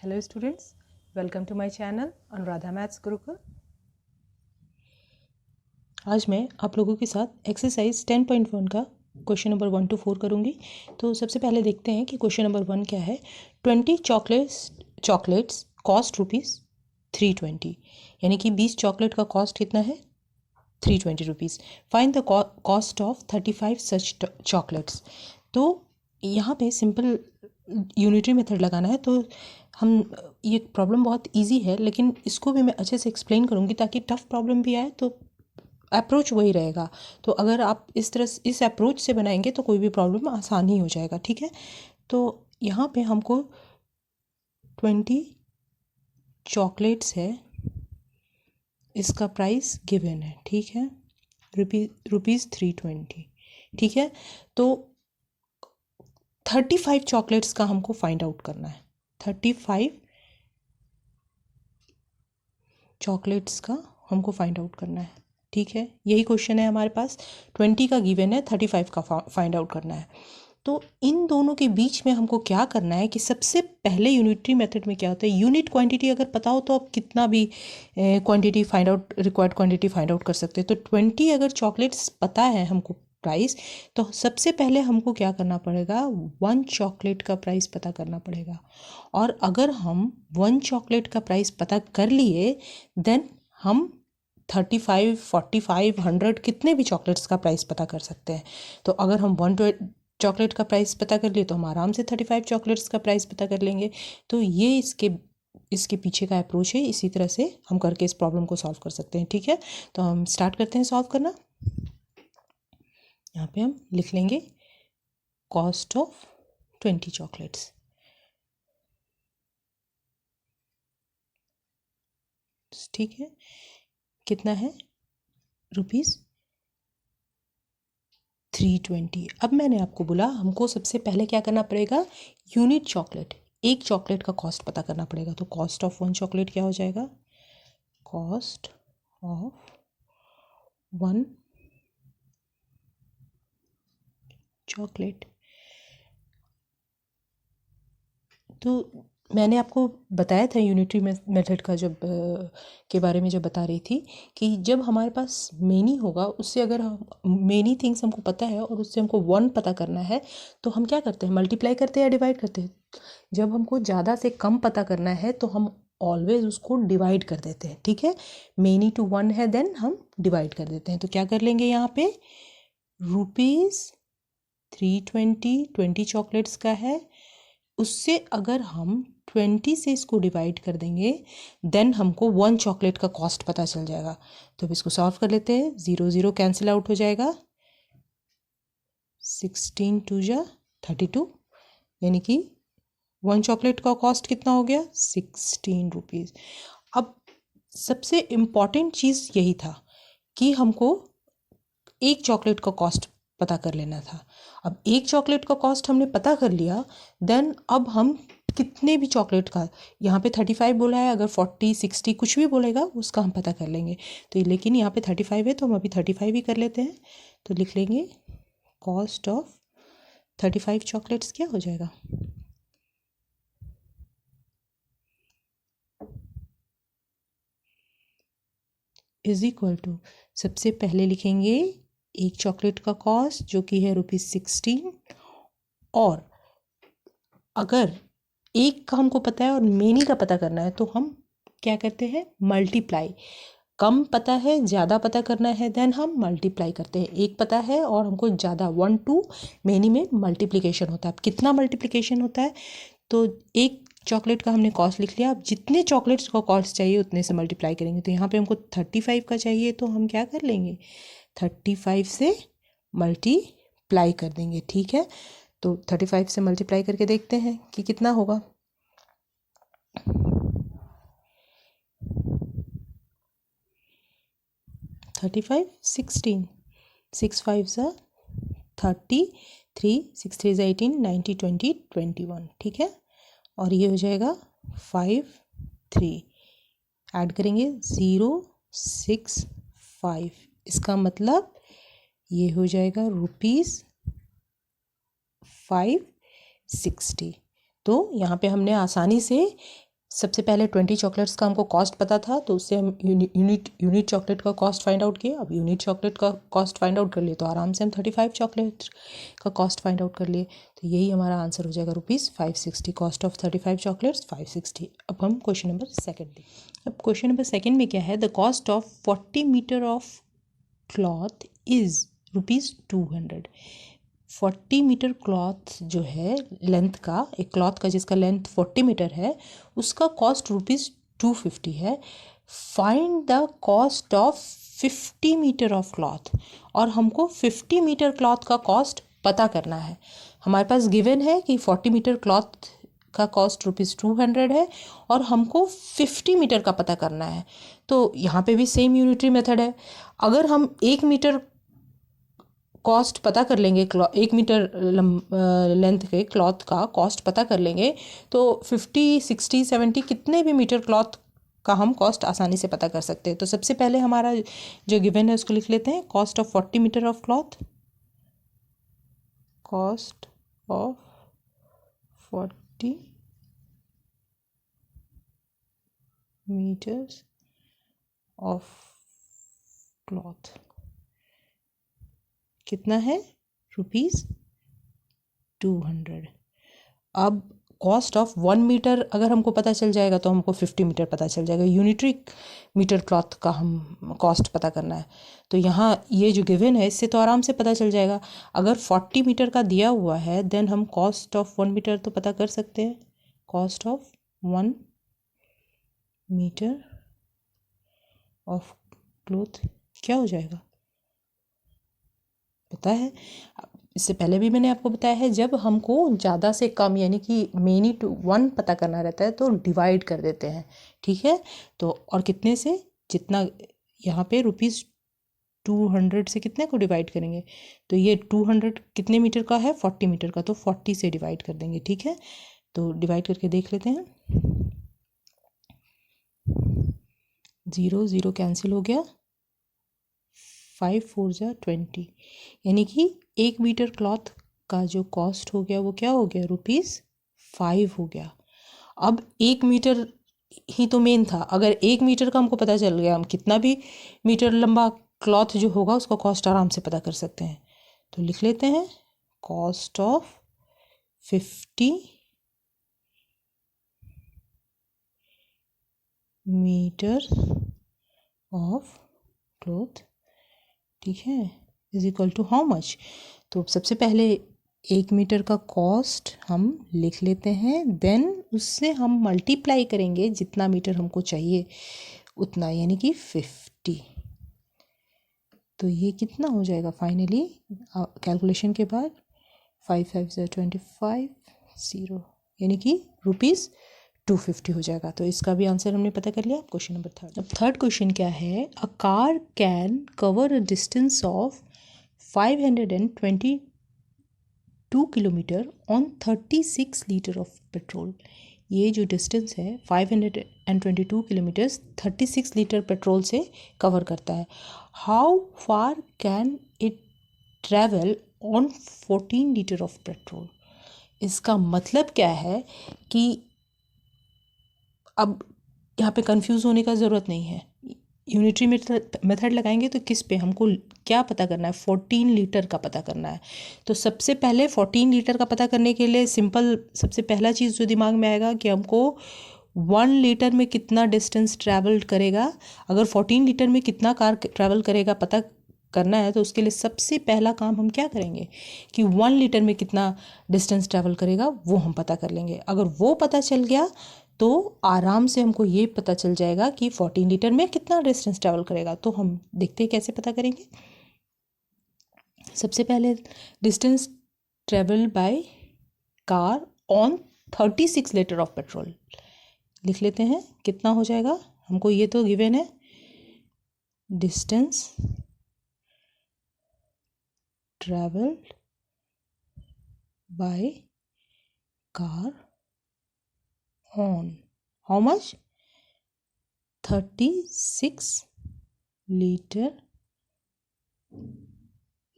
Hello students, welcome to my channel Anuradha maths Gurukul. आज मैं आप लोगों के साथ एक्सरसाइज 10.1 का क्वेश्चन नंबर 1 to 4 करूँगी। तो सबसे पहले देखते हैं कि क्वेश्चन नंबर 1 क्या है। 20 चॉकलेट्स कॉस्ट ₹320, यानी कि 20 चॉकलेट का कॉस्ट कितना है 320 rupees. Find the cost of 35 such chocolates. तो यहाँ पे सिंपल यूनिटरी मेथड लगाना है। तो हम ये प्रॉब्लम बहुत इजी है, लेकिन इसको भी मैं अच्छे से एक्सप्लेन करूँगी ताकि टफ प्रॉब्लम भी आए तो अप्रोच वही रहेगा। तो अगर आप इस अप्रोच से बनाएंगे तो कोई भी प्रॉब्लम आसान ही हो जाएगा, ठीक है। तो यहाँ पे हमको 20 चॉकलेट्स है, इसका प्राइस गिवन है, ठीक है, रुपीज़ 320, ठीक है। तो 35 चॉकलेट्स का हमको फाइंड आउट करना है। 35 चॉकलेट्स का हमको फाइंड आउट करना है, ठीक है। यही क्वेश्चन है हमारे पास। 20 का गिवन है, 35 का फाइंड आउट करना है। तो इन दोनों के बीच में हमको क्या करना है कि सबसे पहले यूनिटरी मेथड में क्या होता है, यूनिट क्वांटिटी अगर पता हो तो आप कितना भी quantity find out, required quantity find out कर सकते हैं। तो 20 अगर चॉकलेट्स पता है हमको प्राइस, तो सबसे पहले हमको क्या करना पड़ेगा, 1 चॉकलेट का प्राइस पता करना पड़ेगा। और अगर हम 1 चॉकलेट का प्राइस पता कर लिए, देन हम 35, 45, 100 कितने भी चॉकलेट्स का प्राइस पता कर सकते हैं। तो अगर हम 1 चॉकलेट का प्राइस पता कर लिए तो हम आराम से 35 चॉकलेट्स का प्राइस पता कर लेंगे। तो ये इसके पीछे का अप्रोच है। इसी तरह से हम करके इस प्रॉब्लम को सॉल्व कर सकते हैं, ठीक है। तो हम स्टार्ट करते हैं सॉल्व करना। यहाँ पे हम लिख लेंगे कॉस्ट ऑफ 20 चॉकलेट्स, ठीक है। कितना है, ₹320। अब मैंने आपको बोला हमको सबसे पहले क्या करना पड़ेगा, यूनिट चॉकलेट, एक चॉकलेट का कॉस्ट पता करना पड़ेगा। तो कॉस्ट ऑफ 1 चॉकलेट क्या हो जाएगा, कॉस्ट ऑफ 1 चॉकलेट। तो मैंने आपको बताया था यूनिटरी मेथड का जब के बारे में जब बता रही थी कि जब हमारे पास मेनी होगा, उससे अगर हम मेनी थिंग्स हमको पता है और उससे हमको 1 पता करना है, तो हम क्या करते हैं, मल्टीप्लाई करते हैं या डिवाइड करते हैं। जब हमको ज़्यादा से कम पता करना है तो हम ऑलवेज उसको डिवाइड कर देते हैं, ठीक है। मेनी टू 1 है, देन हम डिवाइड कर देते हैं। तो क्या कर लेंगे, यहाँ पे ₹320 20 चॉकलेट्स का है, उससे अगर हम 20 से इसको डिवाइड कर देंगे, देन हमको 1 चॉकलेट का कॉस्ट पता चल जाएगा। तो अब इसको सॉल्व कर लेते हैं। 0 0 कैंसिल आउट हो जाएगा, 16 2 जा 32, यानी कि 1 चॉकलेट का कॉस्ट कितना हो गया, 16 रुपीज़। अब सबसे इम्पॉर्टेंट चीज़ यही था कि हमको एक चॉकलेट का कॉस्ट पता कर लेना था। अब एक चॉकलेट का कॉस्ट हमने पता कर लिया, देन अब हम कितने भी चॉकलेट का, यहाँ पे 35 बोला है, अगर 40 60 कुछ भी बोलेगा उसका हम पता कर लेंगे। तो लेकिन यहाँ पे 35 है तो हम अभी 35 ही कर लेते हैं। तो लिख लेंगे कॉस्ट ऑफ 35 चॉकलेट्स क्या हो जाएगा, इज इक्वल टू, सबसे पहले लिखेंगे एक चॉकलेट का कॉस्ट जो कि है ₹16, और अगर एक का हमको पता है और मेनी का पता करना है तो हम क्या करते हैं, मल्टीप्लाई। कम पता है, ज़्यादा पता करना है, देन हम मल्टीप्लाई करते हैं। एक पता है और हमको ज़्यादा 1 2 मेनी में मल्टीप्लिकेशन होता है। अब कितना मल्टीप्लिकेशन होता है, तो एक चॉकलेट का हमने कॉस्ट लिख लिया। अब जितने चॉकलेट्स का कॉस्ट चाहिए उतने से मल्टीप्लाई करेंगे। तो यहाँ पे हमको 35 का चाहिए, तो हम क्या कर लेंगे, 35 से मल्टीप्लाई कर देंगे, ठीक है। तो 35 से मल्टीप्लाई करके देखते हैं कि कितना होगा। 35 16 6 5 सा 30, 3 6 3 सा 18, 90 20 21, ठीक है। और ये हो जाएगा 5 3, ऐड करेंगे 0 6 5, इसका मतलब ये हो जाएगा ₹560। तो यहाँ पे हमने आसानी से सबसे पहले 20 चॉकलेट्स का हमको कॉस्ट पता था, तो उससे हम यूनिट चॉकलेट का कॉस्ट फाइंड आउट किए। अब यूनिट चॉकलेट का कॉस्ट फाइंड आउट कर लिए तो आराम से हम 35 चॉकलेट का कॉस्ट फाइंड आउट कर लिए। तो यही हमारा आंसर हो जाएगा ₹560। Cost of 35 chocolates 560। अब हम क्वेश्चन नंबर सेकेंड देखें। अब क्वेश्चन नंबर सेकेंड में क्या है, the cost of 40 metre of cloth is ₹200। 40 metre cloth जो है लेंथ का, एक क्लॉथ का जिसका लेंथ 40 मीटर है, उसका कॉस्ट ₹250 है। Find the cost of 50 metre of cloth. और हमको 50 मीटर क्लॉथ का कॉस्ट पता करना है। हमारे पास गिवन है कि 40 मीटर क्लॉथ का कॉस्ट ₹200 है और हमको 50 मीटर का पता करना है। तो यहाँ पे भी सेम यूनिटरी मेथड है। अगर हम 1 मीटर कॉस्ट पता कर लेंगे, 1 मीटर लेंथ के क्लॉथ का कॉस्ट पता कर लेंगे, तो 50, 60, 70 कितने भी मीटर क्लॉथ का हम कॉस्ट आसानी से पता कर सकते हैं। तो सबसे पहले हमारा जो गिवन है उसको लिख लेते हैं। Cost of 40 metre of cloth, cost of 40 metres of cloth कितना है, ₹200। अब कॉस्ट ऑफ 1 मीटर अगर हमको पता चल जाएगा तो हमको 50 मीटर पता चल जाएगा। यूनिटरी मीटर क्लॉथ का हम कॉस्ट पता करना है। तो यहाँ ये जो गिवन है इससे तो आराम से पता चल जाएगा। अगर 40 मीटर का दिया हुआ है देन हम कॉस्ट ऑफ 1 मीटर तो पता कर सकते हैं। Cost of 1 metre of cloth क्या हो जाएगा पता है। इससे पहले भी मैंने आपको बताया है, जब हमको ज़्यादा से कम यानी कि मेनी टू 1 पता करना रहता है तो डिवाइड कर देते हैं, ठीक है। तो और कितने से, जितना यहाँ पे ₹200 से कितने को डिवाइड करेंगे, तो ये 200 कितने मीटर का है, 40 मीटर का, तो 40 से डिवाइड कर देंगे, ठीक है। तो डिवाइड करके देख लेते हैं। 0 0 कैंसिल हो गया, 5 4 जा 20, यानी कि 1 मीटर क्लॉथ का जो कॉस्ट हो गया वो क्या हो गया, ₹5 हो गया। अब 1 मीटर ही तो मेन था। अगर 1 मीटर का हमको पता चल गया, हम कितना भी मीटर लंबा क्लॉथ जो होगा उसका कॉस्ट आराम से पता कर सकते हैं। तो लिख लेते हैं cost of 50 metre of cloth, ठीक है, is equal to how much. तो सबसे पहले 1 मीटर का कॉस्ट हम लिख लेते हैं, देन उससे हम मल्टीप्लाई करेंगे जितना मीटर हमको चाहिए उतना, यानी कि 50। तो ये कितना हो जाएगा फाइनली कैलकुलेशन के बाद, 5 5 25, 0, यानी कि ₹250 हो जाएगा। तो इसका भी आंसर हमने पता कर लिया। Question number third. अब थर्ड क्वेश्चन क्या है, a car can cover a distance of 522 kilometre on 36 litre of petrol. ये जो डिस्टेंस है 522 किलोमीटर्स 36 लीटर पेट्रोल से कवर करता है। How far can it travel on 14 litre of petrol. इसका मतलब क्या है कि अब यहाँ पे कंफ्यूज होने का ज़रूरत नहीं है। यूनिटरी मेथड लगाएंगे तो किस पे हमको क्या पता करना है, 14 लीटर का पता करना है। तो सबसे पहले 14 लीटर का पता करने के लिए सिंपल, सबसे पहला चीज़ जो दिमाग में आएगा कि हमको 1 लीटर में कितना डिस्टेंस ट्रैवल करेगा, अगर 14 लीटर में कितना कार ट्रैवल करेगा पता करना है, तो उसके लिए सबसे पहला काम हम क्या करेंगे कि 1 लीटर में कितना डिस्टेंस ट्रैवल करेगा वो हम पता कर लेंगे। अगर वो पता चल गया तो आराम से हमको ये पता चल जाएगा कि 14 लीटर में कितना डिस्टेंस ट्रैवल करेगा। तो हम देखते हैं कैसे पता करेंगे। सबसे पहले distance travel by car on 36 litre of petrol लिख लेते हैं, कितना हो जाएगा। हमको ये तो गिवन है, distance travelled by car on how much, 36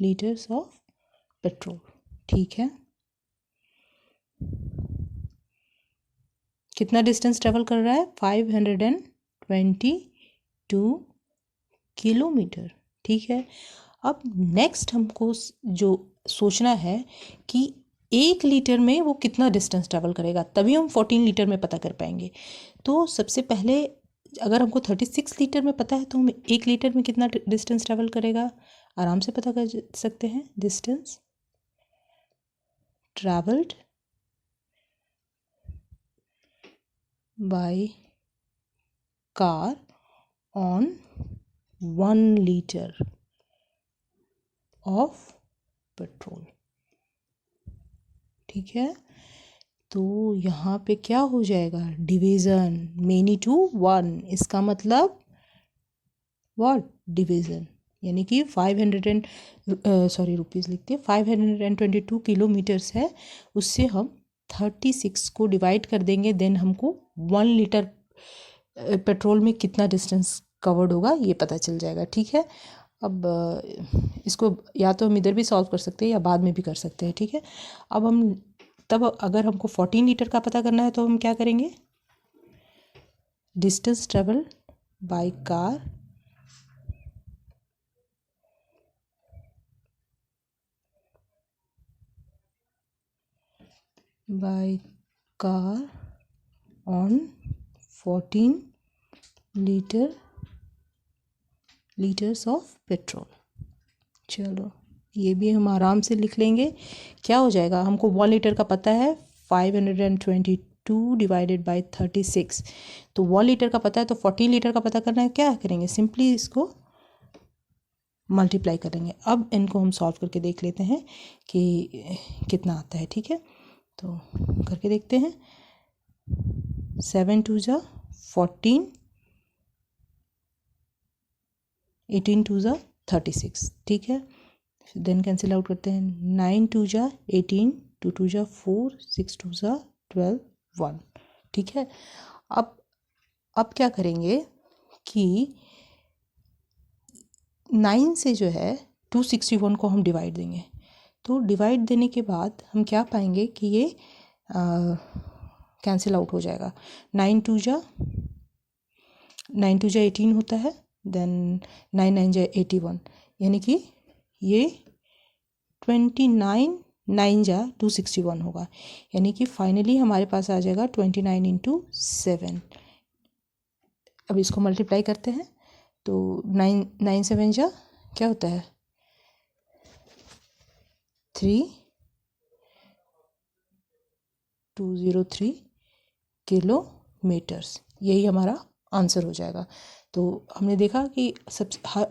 litres of petrol, ठीक है। कितना डिस्टेंस ट्रेवल कर रहा है? 522 किलोमीटर। ठीक है, अब नेक्स्ट हमको जो सोचना है कि 1 लीटर में वो कितना डिस्टेंस ट्रेवल करेगा, तभी हम 14 लीटर में पता कर पाएंगे। तो सबसे पहले अगर हमको 36 लीटर में पता है तो हम 1 लीटर में कितना डिस्टेंस ट्रेवल करेगा आराम से पता कर सकते हैं। Distance travelled by car on 1 litre of petrol. ठीक है, तो यहाँ पे क्या हो जाएगा? Division, many to 1। इसका मतलब व्हाट? डिवीज़न, यानी कि 500 लिखते हैं, 522 किलोमीटर्स है, उससे हम 36 को डिवाइड कर देंगे, देन हमको 1 लीटर पेट्रोल में कितना डिस्टेंस कवर्ड होगा ये पता चल जाएगा। ठीक है, अब इसको या तो हम इधर भी सॉल्व कर सकते हैं या बाद में भी कर सकते हैं। ठीक है, अब हम तब अगर हमको 14 लीटर का पता करना है तो हम क्या करेंगे? Distance travel by car on 14 litres of petrol. चलो ये भी हम आराम से लिख लेंगे। क्या हो जाएगा? हमको 1 लीटर का पता है, 522 डिवाइडेड बाय 36, तो 1 लीटर का पता है, तो 14 लीटर का पता करना है। क्या करेंगे? सिंपली इसको मल्टीप्लाई करेंगे। अब इनको हम सॉल्व करके देख लेते हैं कि कितना आता है। ठीक है, तो करके देखते हैं। 7 2 जा 14, 18 2 जा 36। ठीक है, देन कैंसिल आउट करते हैं। 9 2 जा 18, 2 2 जा 4, 6 2 जा 12, 1। ठीक है, अब क्या करेंगे कि 9 से जो है 261 को हम डिवाइड देंगे। तो डिवाइड देने के बाद हम क्या पाएंगे कि ये कैंसिल आउट हो जाएगा। 9 2 जा 18 होता है, देन 9 9 जा 81, यानी कि ये 29 9 जा 261 होगा, यानी कि फाइनली हमारे पास आ जाएगा 29 इंटू 7। अब इसको मल्टीप्लाई करते हैं तो 9 9 7 जा क्या होता है? 3203 किलोमीटर्स। यही हमारा आंसर हो जाएगा। तो हमने देखा कि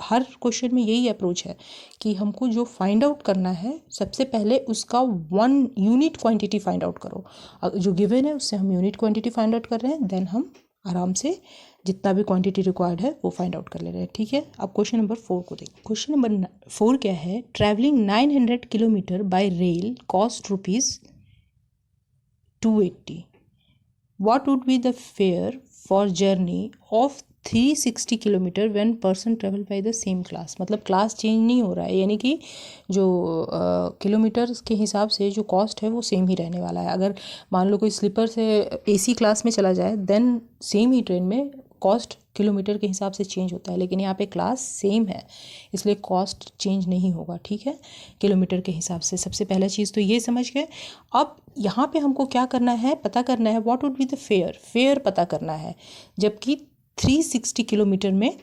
हर क्वेश्चन में यही अप्रोच है कि हमको जो फाइंड आउट करना है, सबसे पहले उसका 1 यूनिट क्वांटिटी फाइंड आउट करो। जो गिवन है उससे हम यूनिट क्वांटिटी फाइंड आउट कर रहे हैं, देन हम आराम से जितना भी क्वांटिटी रिक्वायर्ड है वो फाइंड आउट कर ले रहे हैं। ठीक है, अब क्वेश्चन नंबर 4 को देखिए। क्वेश्चन नंबर 4 क्या है? Travelling 900 kilometre bye rail cost ₹280. What would be the fare for journey of 360 kilometre when person travel by the same class? मतलब क्लास चेंज नहीं हो रहा है, यानी कि जो किलोमीटर के हिसाब से जो कॉस्ट है वो सेम ही रहने वाला है। अगर मान लो कोई स्लीपर से एसी क्लास में चला जाए, देन सेम ही ट्रेन में कॉस्ट किलोमीटर के हिसाब से चेंज होता है, लेकिन यहाँ पे क्लास सेम है इसलिए कॉस्ट चेंज नहीं होगा। ठीक है, किलोमीटर के हिसाब से। सबसे पहला चीज़ तो ये समझ गए। अब यहाँ पे हमको क्या करना है? पता करना है what would be the fair पता करना है, जबकि 360 किलोमीटर में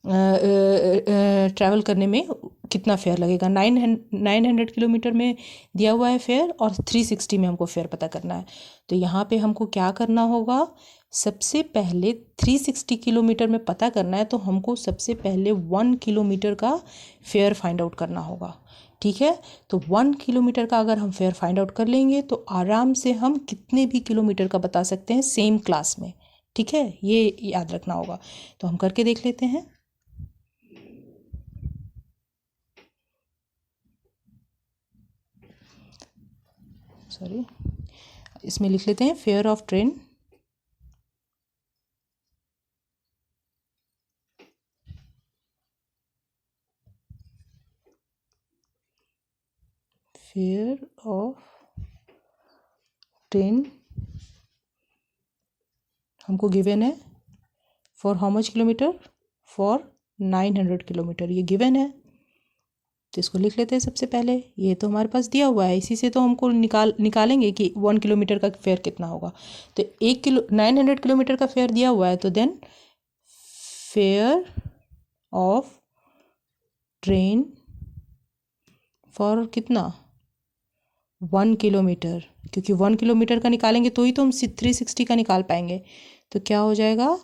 ट्रैवल करने में कितना फेयर लगेगा। 900 किलोमीटर में दिया हुआ है फेयर और 360 में हमको फेयर पता करना है। तो यहाँ पे हमको क्या करना होगा? सबसे पहले 360 किलोमीटर में पता करना है तो हमको सबसे पहले 1 किलोमीटर का फेयर फाइंड आउट करना होगा। ठीक है, तो 1 किलोमीटर का अगर हम फेयर फाइंड आउट कर लेंगे तो आराम से हम कितने भी किलोमीटर का बता सकते हैं सेम क्लास में। ठीक है, ये याद रखना होगा। तो हम करके देख लेते हैं। सॉरी, इसमें लिख लेते हैं फेयर ऑफ ट्रेन हमको गिवन है for how much kilometre, for 900 kilometre, ये गिवन है। तो इसको लिख लेते हैं सबसे पहले, ये तो हमारे पास दिया हुआ है, इसी से तो हमको निकालेंगे कि 1 किलोमीटर का फेयर कितना होगा। तो 900 किलोमीटर का फेयर दिया हुआ है, तो then fare of train for कितना 1 किलोमीटर, क्योंकि 1 किलोमीटर का निकालेंगे तो ही तो हम 360 का निकाल पाएंगे। तो क्या हो जाएगा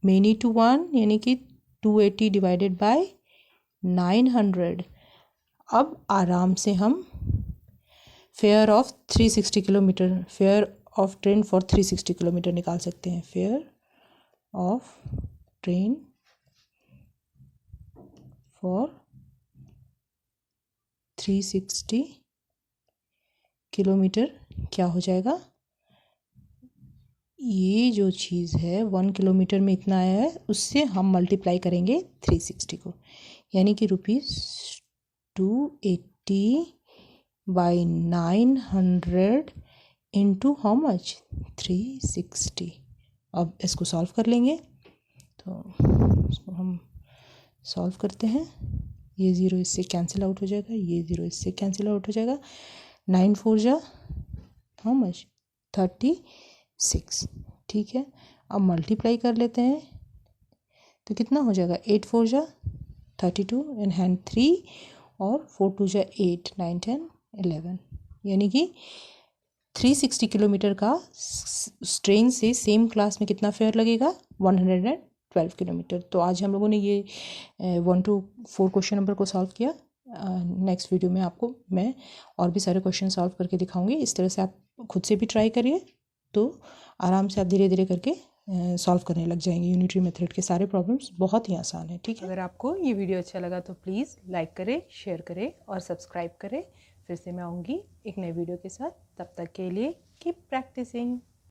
मेनी टू 1 यानी कि 280 डिवाइडेड बाय 900। अब आराम से हम fair of 360 kilometre, fair of train for 360 kilometre निकाल सकते हैं। Fair of train for 360 kilometre क्या हो जाएगा, ये जो चीज़ है 1 किलोमीटर में इतना आया है, उससे हम मल्टीप्लाई करेंगे 360 को, यानी कि ₹280 बाई 900 इंटू हाउ मच 360। अब इसको सॉल्व कर लेंगे, तो इसको हम सॉल्व करते हैं। ये ज़ीरो इससे कैंसिल आउट हो जाएगा, ये ज़ीरो इससे कैंसिल आउट हो जाएगा। 9 4 जा हाउ मच 36, ठीक है। अब मल्टीप्लाई कर लेते हैं तो कितना हो जाएगा, 8 4 जा 32 इन हैंड 3 और 4 2 जा 8 9 10 11, यानी कि 360 किलोमीटर का ट्रेन से सेम क्लास में कितना फेयर लगेगा 112 किलोमीटर। तो आज हम लोगों ने ये 1 to 4 क्वेश्चन नंबर को सॉल्व किया। नेक्स्ट वीडियो में आपको मैं और भी सारे क्वेश्चन सॉल्व करके दिखाऊंगी। इस तरह से आप खुद से भी ट्राई करिए, तो आराम से आप धीरे धीरे करके सॉल्व करने लग जाएंगे। यूनिटरी मेथड के सारे प्रॉब्लम्स बहुत ही आसान है, ठीक है। अगर आपको ये वीडियो अच्छा लगा तो प्लीज़ लाइक करें, शेयर करें और सब्सक्राइब करें। फिर से मैं आऊँगी एक नए वीडियो के साथ, तब तक के लिए कीप प्रैक्टिसिंग।